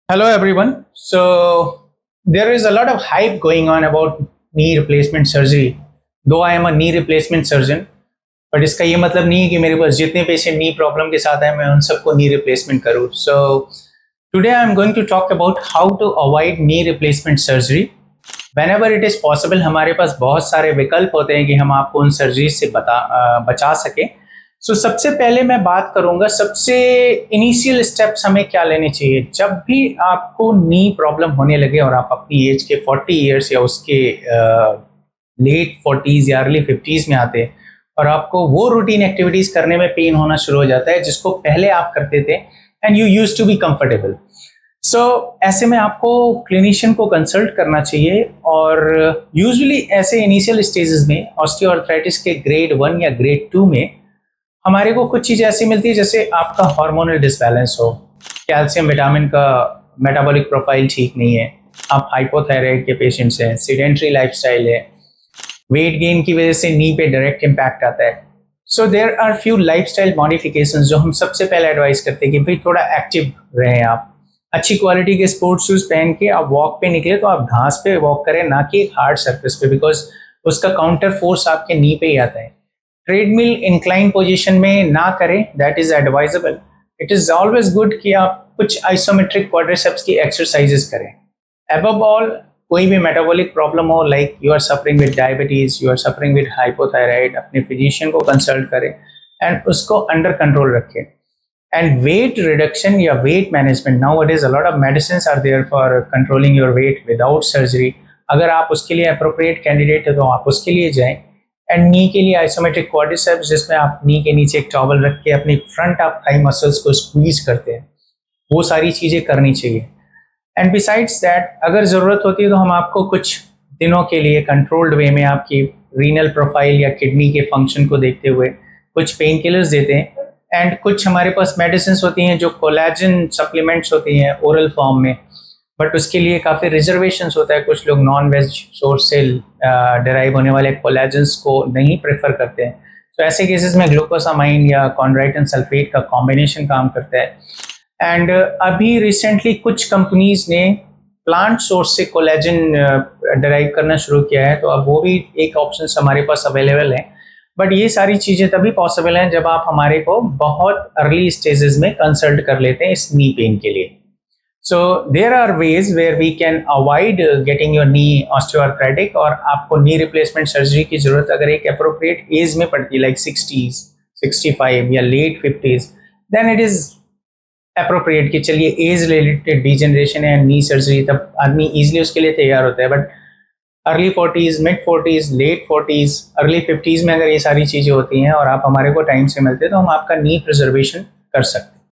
Hello, everyone. So, there is a lot of hype going on about knee replacement surgery. Though I am a knee replacement surgeon, but इसका ये मतलब नहीं है कि मेरे पास जितने पेशेंट नी प्रॉब्लम के साथ हैं मैं उन सबको नी रिप्लेसमेंट करूँ. So, today I am going to talk about how to avoid knee replacement surgery. Whenever it is possible, हमारे पास बहुत सारे विकल्प होते हैं कि हम आपको उन सर्जरी से बचा सकें. सबसे पहले मैं बात करूंगा सबसे इनिशियल स्टेप्स हमें क्या लेने चाहिए जब भी आपको नी प्रॉब्लम होने लगे और आप अपनी एज के 40 इयर्स या उसके लेट 40s या अर्ली 50s में आते हैं और आपको वो रूटीन एक्टिविटीज करने में पेन होना शुरू हो जाता है जिसको पहले आप करते थे and you used to be comfortable. ऐसे में आपको क्लिनिशियन को कंसल्ट करना चाहिए और यूजुअली ऐसे इनिशियल स्टेजेस में ऑस्टियोआर्थराइटिस के ग्रेड 1 या ग्रेड 2 में हमारे को कुछ चीज़ ऐसी मिलती है जैसे आपका हार्मोनल डिसबैलेंस हो, कैल्शियम विटामिन का मेटाबॉलिक प्रोफाइल ठीक नहीं है, आप हाइपोथायराइड के पेशेंट्स हैं, सीडेंट्री लाइफस्टाइल है, वेट गेन की वजह से नी पे डायरेक्ट इम्पैक्ट आता है. There are few lifestyle modifications जो हम सबसे पहले एडवाइस करते हैं कि भाई थोड़ा एक्टिव रहें, आप अच्छी क्वालिटी के स्पोर्ट्स शूज पहन के आप वॉक पे निकले तो आप घास पे वॉक करें, ना कि एक हार्ड सरफेस पे, बिकॉज उसका काउंटर फोर्स आपके नी पे ही आता है. ट्रेडमिल इंक्लाइन पोजीशन में ना करें, that is advisable. It is always good कि आप कुछ आइसोमेट्रिक क्वाड्रिसेप्स की एक्सरसाइजेस करें. अबव ऑल, कोई भी मेटाबॉलिक प्रॉब्लम हो, like you are suffering with diabetes, you are suffering with hypothyroid, अपने फिजिशियन को कंसल्ट करें एंड उसको अंडर कंट्रोल रखें. एंड वेट रिडक्शन या weight management, nowadays a lot of medicines are there for controlling your weight without surgery. अगर आप उसके लिए अप्रोप्रिएट कैंडिडेट है तो आप उसके लिए जाएं. एंड नी के लिए आइसोमेट्रिक क्वाड्रिसेप्स, जिसमें आप नी के नीचे एक टॉवल रख के अपनी फ्रंट ऑफ थाई मसल्स को स्क्वीज करते हैं, वो सारी चीज़ें करनी चाहिए. एंड बिसाइड्स दैट अगर ज़रूरत होती है तो हम आपको कुछ दिनों के लिए कंट्रोल्ड वे में आपकी रीनल प्रोफाइल या किडनी के फंक्शन को देखते हुए कुछ पेन किलर्स देते हैं. एंड कुछ हमारे पास मेडिसिन होती हैं जो कोलेजन सप्लीमेंट्स होती हैं ओरल फॉर्म में, बट उसके लिए काफ़ी रिजर्वेशंस होता है. कुछ लोग नॉन वेज सोर्स से डिराइव होने वाले कोलेजन्स को नहीं प्रेफर करते हैं. ऐसे केसेस में ग्लूकोसामाइन या कॉन्ड्राइटिन सल्फेट का कॉम्बिनेशन काम करता है. एंड अभी रिसेंटली कुछ कंपनीज ने प्लांट सोर्स से कोलेजन डिराइव करना शुरू किया है, तो अब वो भी एक ऑप्शन हमारे पास अवेलेबल है. बट ये सारी चीज़ें तभी पॉसिबल हैं जब आप हमारे को बहुत अर्ली स्टेजेस में कंसल्ट कर लेते हैं इस नी पेन के लिए. So there are ways where we can avoid getting your knee osteoarthritic. और आपको knee replacement surgery की ज़रूरत अगर एक appropriate एज में पड़ती है, like 60s, 65 या late 50s, then it is appropriate कि चलिए एज रिलेटेड डिजेनरेशन है, नी सर्जरी, तब आदमी इजीली उसके लिए तैयार होता है. But early 40s, mid 40s, late 40s, early 50s में अगर ये सारी चीज़ें होती हैं और आप हमारे को टाइम से मिलते हैं तो हम आपका नी प्रिजर्वेशन कर सकते हैं.